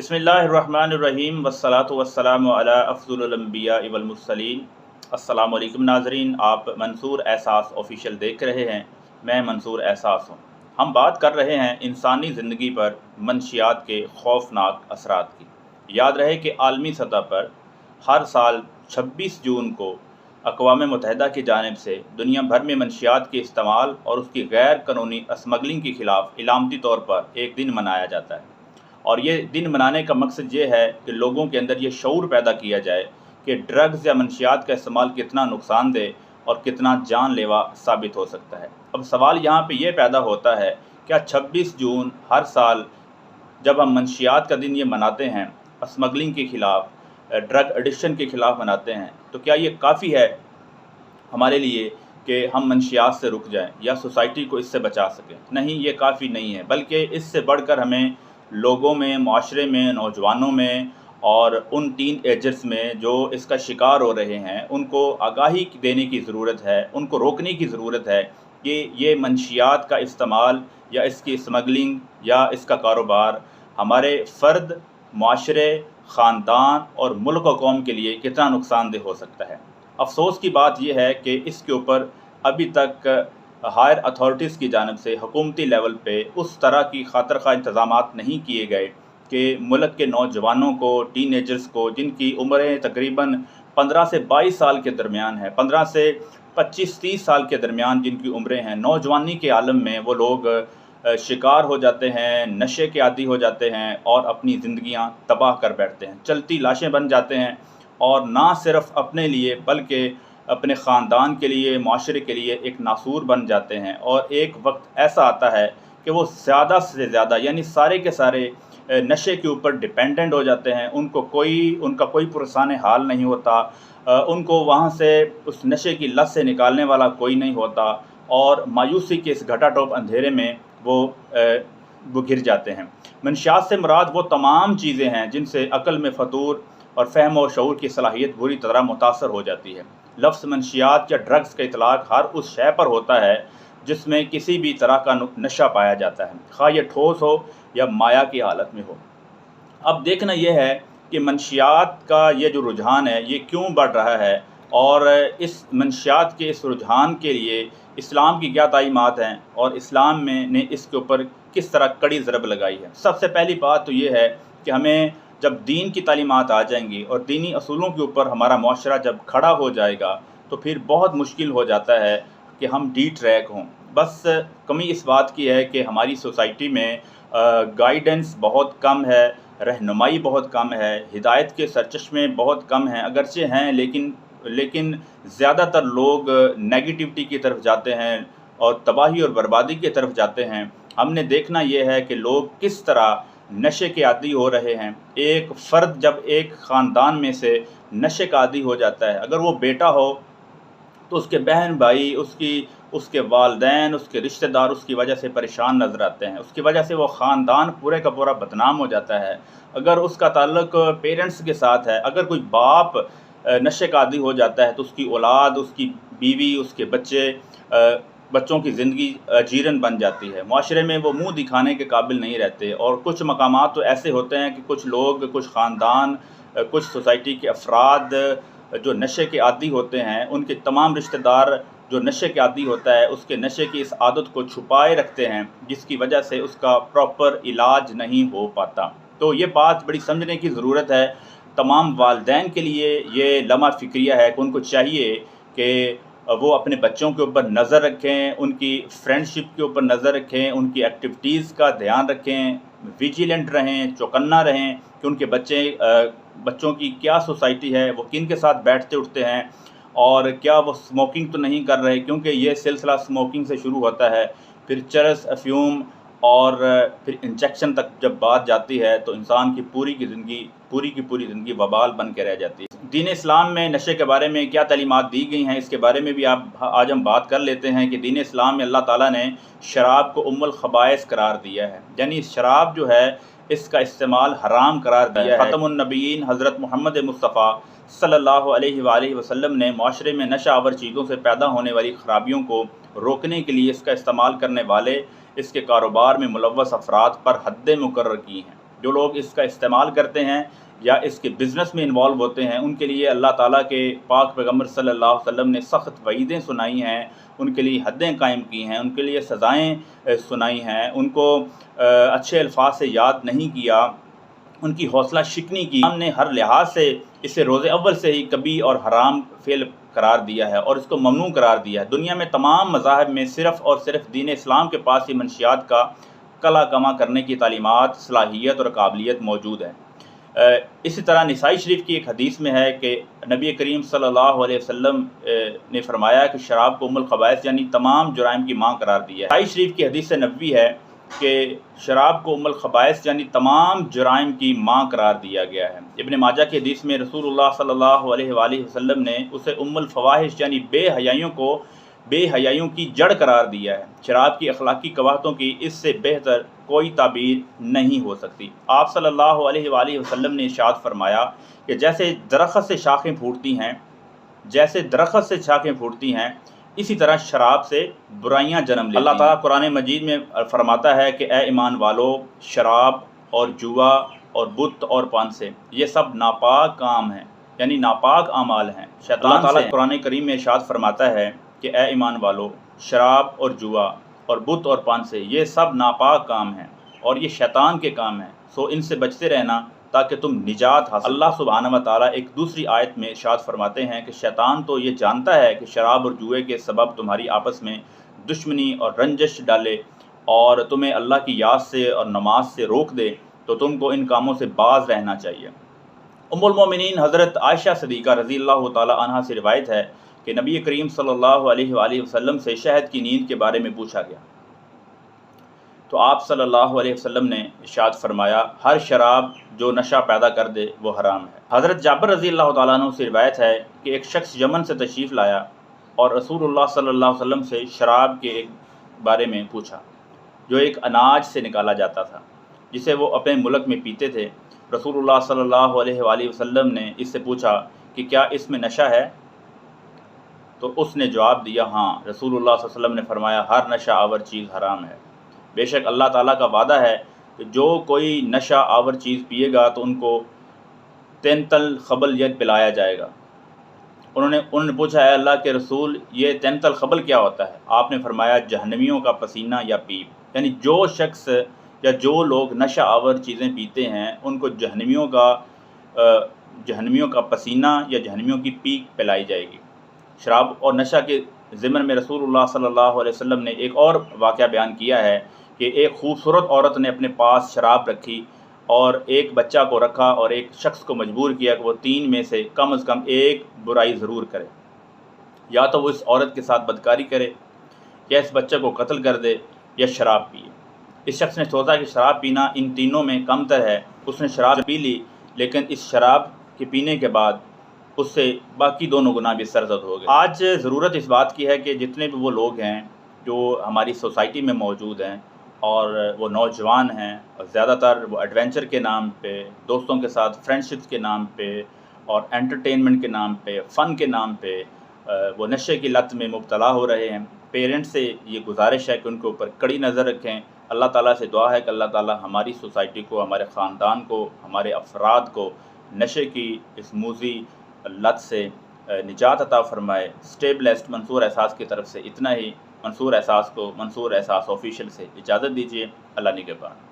بسم اللہ الرحمن الرحیم والصلاۃ والسلام علی افضل الانبیاء والمرسلین۔ السلام علیکم ناظرین، آپ منصور احساس آفیشیل دیکھ رہے ہیں۔ میں منصور احساس ہوں۔ ہم بات کر رہے ہیں انسانی زندگی پر منشیات کے خوفناک اثرات کی۔ یاد رہے کہ عالمی سطح پر ہر سال 26 جون کو اقوام متحدہ کی جانب سے دنیا بھر میں منشیات کے استعمال اور اس کی غیر قانونی اسمگلنگ کے خلاف علامتی طور پر ایک دن منایا جاتا ہے۔ اور یہ دن منانے کا مقصد یہ ہے کہ لوگوں کے اندر یہ شعور پیدا کیا جائے کہ ڈرگز یا منشیات کا استعمال کتنا نقصان دہ اور کتنا جان لیوا ثابت ہو سکتا ہے۔ اب سوال یہاں پہ یہ پیدا ہوتا ہے، کیا 26 جون ہر سال جب ہم منشیات کا دن یہ مناتے ہیں، اسمگلنگ کے خلاف، ڈرگ ایڈکشن کے خلاف مناتے ہیں، تو کیا یہ کافی ہے ہمارے لیے کہ ہم منشیات سے رک جائیں یا سوسائٹی کو اس سے بچا سکیں؟ نہیں، یہ کافی نہیں ہے، بلکہ اس سے بڑھ کر ہمیں لوگوں میں، معاشرے میں، نوجوانوں میں اور ان ٹین ایجرز میں جو اس کا شکار ہو رہے ہیں ان کو آگاہی دینے کی ضرورت ہے، ان کو روکنے کی ضرورت ہے کہ یہ منشیات کا استعمال یا اس کی اسمگلنگ یا اس کا کاروبار ہمارے فرد، معاشرے، خاندان اور ملک و قوم کے لیے کتنا نقصان دہ ہو سکتا ہے۔ افسوس کی بات یہ ہے کہ اس کے اوپر ابھی تک ہائر اتھارٹیز کی جانب سے حکومتی لیول پہ اس طرح کی خاطر خواہ انتظامات نہیں کیے گئے کہ ملک کے نوجوانوں کو، ٹین ایجرز کو، جن کی عمریں تقریباً 15 سے 22 سال کے درمیان ہیں، 15 سے 25-30 سال کے درمیان جن کی عمریں ہیں، نوجوانی کے عالم میں وہ لوگ شکار ہو جاتے ہیں، نشے کے عادی ہو جاتے ہیں اور اپنی زندگیاں تباہ کر بیٹھتے ہیں، چلتی لاشیں بن جاتے ہیں، اور نہ صرف اپنے لیے بلکہ اپنے خاندان کے لیے، معاشرے کے لیے ایک ناسور بن جاتے ہیں۔ اور ایک وقت ایسا آتا ہے کہ وہ زیادہ سے زیادہ یعنی سارے کے سارے نشے کے اوپر ڈیپینڈنٹ ہو جاتے ہیں، ان کا کوئی پرسان حال نہیں ہوتا، ان کو وہاں سے اس نشے کی لت سے نکالنے والا کوئی نہیں ہوتا، اور مایوسی کے اس گھٹا ٹوپ اندھیرے میں وہ گر جاتے ہیں۔ منشیات سے مراد وہ تمام چیزیں ہیں جن سے عقل میں فطور اور فہم و شعور کی صلاحیت بری طرح متاثر ہو جاتی ہے۔ لفظ منشیات یا ڈرگز کا اطلاق ہر اس شے پر ہوتا ہے جس میں کسی بھی طرح کا نشہ پایا جاتا ہے، خواہ یہ ٹھوس ہو یا مایا کی حالت میں ہو۔ اب دیکھنا یہ ہے کہ منشیات کا یہ جو رجحان ہے یہ کیوں بڑھ رہا ہے، اور اس منشیات کے اس رجحان کے لیے اسلام کی کیا تعلیمات ہیں اور اسلام نے اس کے اوپر کس طرح کڑی ضرب لگائی ہے۔ سب سے پہلی بات تو یہ ہے کہ ہمیں جب دین کی تعلیمات آ جائیں گی اور دینی اصولوں کے اوپر ہمارا معاشرہ جب کھڑا ہو جائے گا تو پھر بہت مشکل ہو جاتا ہے کہ ہم ڈی ٹریک ہوں۔ بس کمی اس بات کی ہے کہ ہماری سوسائٹی میں گائیڈنس بہت کم ہے، رہنمائی بہت کم ہے، ہدایت کے سرچشمے بہت کم ہیں، اگرچہ ہیں لیکن زیادہ تر لوگ نیگیٹیوٹی کی طرف جاتے ہیں اور تباہی اور بربادی کی طرف جاتے ہیں۔ ہم نے دیکھنا یہ ہے کہ لوگ کس طرح نشے کے عادی ہو رہے ہیں۔ ایک فرد جب ایک خاندان میں سے نشے کا عادی ہو جاتا ہے، اگر وہ بیٹا ہو تو اس کے بہن بھائی، اس کے والدین، اس کے رشتہ دار اس کی وجہ سے پریشان نظر آتے ہیں، اس کی وجہ سے وہ خاندان پورے کا پورا بدنام ہو جاتا ہے۔ اگر اس کا تعلق پیرنٹس کے ساتھ ہے، اگر کوئی باپ نشے کا عادی ہو جاتا ہے تو اس کی اولاد، اس کی بیوی، اس کے بچوں کی زندگی اجیرن بن جاتی ہے، معاشرے میں وہ منہ دکھانے کے قابل نہیں رہتے۔ اور کچھ مقامات تو ایسے ہوتے ہیں کہ کچھ لوگ، کچھ خاندان، کچھ سوسائٹی کے افراد جو نشے کے عادی ہوتے ہیں، ان کے تمام رشتہ دار جو نشے کے عادی ہوتا ہے اس کے نشے کی اس عادت کو چھپائے رکھتے ہیں، جس کی وجہ سے اس کا پراپر علاج نہیں ہو پاتا۔ تو یہ بات بڑی سمجھنے کی ضرورت ہے۔ تمام والدین کے لیے یہ لمحہ فکریہ ہے کہ ان کو چاہیے کہ وہ اپنے بچوں کے اوپر نظر رکھیں، ان کی فرینڈ شپ کے اوپر نظر رکھیں، ان کی ایکٹیویٹیز کا دھیان رکھیں، ویجیلنٹ رہیں، چوکنا رہیں کہ ان کے بچوں کی کیا سوسائٹی ہے، وہ کن کے ساتھ بیٹھتے اٹھتے ہیں، اور کیا وہ اسموکنگ تو نہیں کر رہے، کیونکہ یہ سلسلہ اسموکنگ سے شروع ہوتا ہے، پھر چرس، افیوم اور پھر انجیکشن تک جب بات جاتی ہے تو انسان کی پوری کی پوری زندگی وبال بن کے رہ جاتی ہے۔ دین اسلام میں نشے کے بارے میں کیا تعلیمات دی گئی ہیں، اس کے بارے میں بھی آج ہم بات کر لیتے ہیں کہ دین اسلام میں اللہ تعالیٰ نے شراب کو ام الخبائث قرار دیا ہے، یعنی شراب جو ہے اس کا استعمال حرام قرار دیا ہے۔ ختم النبیین حضرت محمد مصطفیٰ صلی اللہ علیہ وآلہ وسلم نے معاشرے میں نشہ آور چیزوں سے پیدا ہونے والی خرابیوں کو روکنے کے لیے اس کا استعمال کرنے والے، اس کے کاروبار میں ملوث افراد پر حدیں مقرر کی ہیں۔ جو لوگ اس کا استعمال کرتے ہیں یا اس کے بزنس میں انوالو ہوتے ہیں، ان کے لیے اللہ تعالیٰ کے پاک پیغمبر صلی اللہ علیہ وسلم نے سخت وعیدیں سنائی ہیں، ان کے لیے حدیں قائم کی ہیں، ان کے لیے سزائیں سنائی ہیں، ان کو اچھے الفاظ سے یاد نہیں کیا، ان کی حوصلہ شکنی کی۔ ہم نے ہر لحاظ سے اسے روز اول سے ہی کبھی اور حرام فعل قرار دیا ہے اور اس کو ممنوع قرار دیا ہے۔ دنیا میں تمام مذاہب میں صرف اور صرف دین اسلام کے پاس ہی منشیات کا کلا کما کرنے کی تعلیمات، صلاحیت اور قابلیت موجود ہے۔ اسی طرح نسائی شریف کی ایک حدیث میں ہے کہ نبی کریم صلی اللہ علیہ وسلم نے فرمایا کہ شراب کو ام الخبائث یعنی تمام جرائم کی ماں قرار دیا ہے۔ نسائی شریف کی حدیث نبوی ہے کہ شراب کو ام الخبائث یعنی تمام جرائم کی ماں قرار دیا گیا ہے۔ ابن ماجہ کی حدیث میں رسول اللہ صلی اللہ علیہ وآلہ وسلم نے اسے ام الفواحش یعنی بے حیائیوں کو بے حیائیوں کی جڑ قرار دیا ہے۔ شراب کی اخلاقی قباحتوں کی اس سے بہتر کوئی تعبیر نہیں ہو سکتی۔ آپ صلی اللہ علیہ وآلہ وسلم نے ارشاد فرمایا کہ جیسے درخت سے شاخیں پھوٹتی ہیں اسی طرح شراب سے برائیاں جنم لیتی ہیں۔ اللہ تعالیٰ قرآن مجید میں فرماتا ہے کہ اے ایمان والو، شراب اور جوا اور بت اور پان سے یہ سب ناپاک کام ہیں، یعنی ناپاک اعمال ہیں۔ اللہ تعالیٰ قرآن کریم میں ارشاد فرماتا ہے کہ اے ایمان والو، شراب اور جوا اور بت اور پان سے یہ سب ناپاک کام ہیں اور یہ شیطان کے کام ہیں، سو ان سے بچتے رہنا تاکہ تم نجات حاصل۔ اللہ سبحانہ و تعالیٰ ایک دوسری آیت میں ارشاد فرماتے ہیں کہ شیطان تو یہ جانتا ہے کہ شراب اور جوئے کے سبب تمہاری آپس میں دشمنی اور رنجش ڈالے اور تمہیں اللہ کی یاد سے اور نماز سے روک دے، تو تم کو ان کاموں سے باز رہنا چاہیے۔ ام المومنین حضرت عائشہ صدیقہ رضی اللہ تعالی عنہا سے روایت ہے کہ نبی کریم صلی اللہ علیہ وآلہ وسلم سے شہد کی نیند کے بارے میں پوچھا گیا تو آپ صلی اللہ علیہ وسلم نے ارشاد فرمایا، ہر شراب جو نشہ پیدا کر دے وہ حرام ہے۔ حضرت جابر رضی اللہ تعالیٰ عنہ سے روایت ہے کہ ایک شخص یمن سے تشریف لایا اور رسول اللہ صلی اللہ علیہ وسلم سے شراب کے ایک بارے میں پوچھا جو ایک اناج سے نکالا جاتا تھا جسے وہ اپنے ملک میں پیتے تھے۔ رسول اللہ صلی اللہ علیہ وآلہ وسلم نے اس سے پوچھا کہ کیا اس میں نشہ ہے؟ تو اس نے جواب دیا ہاں۔ رسول اللہ صلی اللہ علیہ وسلم نے فرمایا، ہر نشہ آور چیز حرام ہے۔ بے شک اللہ تعالیٰ کا وعدہ ہے کہ جو کوئی نشہ آور چیز پیے گا تو ان کو تینتل خبل ید پلایا جائے گا۔ انہوں نے پوچھا، اے اللہ کے رسول، یہ تینتل خبل کیا ہوتا ہے؟ آپ نے فرمایا، جہنمیوں کا پسینہ یا پیپ، یعنی جو شخص یا جو لوگ نشہ آور چیزیں پیتے ہیں ان کو جہنمیوں کا پسینہ یا جہنمیوں کی پیپ پلائی جائے گی۔ شراب اور نشہ کے ضمن میں رسول اللہ صلی اللہ علیہ وسلم نے ایک اور واقعہ بیان کیا ہے کہ ایک خوبصورت عورت نے اپنے پاس شراب رکھی اور ایک بچہ کو رکھا اور ایک شخص کو مجبور کیا کہ وہ تین میں سے کم از کم ایک برائی ضرور کرے، یا تو وہ اس عورت کے ساتھ بدکاری کرے یا اس بچے کو قتل کر دے یا شراب پیے۔ اس شخص نے سوچا کہ شراب پینا ان تینوں میں کم تر ہے، اس نے شراب پی لی، لیکن اس شراب کے پینے کے بعد اس سے باقی دونوں گناہ بھی سرزد ہو گئے۔ آج ضرورت اس بات کی ہے کہ جتنے بھی وہ لوگ ہیں جو ہماری سوسائٹی میں موجود ہیں اور وہ نوجوان ہیں، اور زیادہ تر وہ ایڈونچر کے نام پہ، دوستوں کے ساتھ فرینڈشپ کے نام پہ اور انٹرٹینمنٹ کے نام پہ، فن کے نام پہ وہ نشے کی لت میں مبتلا ہو رہے ہیں۔ پیرنٹس سے یہ گزارش ہے کہ ان کے اوپر کڑی نظر رکھیں۔ اللہ تعالیٰ سے دعا ہے کہ اللہ تعالیٰ ہماری سوسائٹی کو، ہمارے خاندان کو، ہمارے افراد کو نشے کی اس موذی لت سے نجات عطا فرمائے۔ اسٹے بلیسڈ منصور احساس کی طرف سے اتنا ہی۔ منصور احساس کو منصور احساس آفیشیل سے اجازت دیجیے۔ اللہ نگہبان۔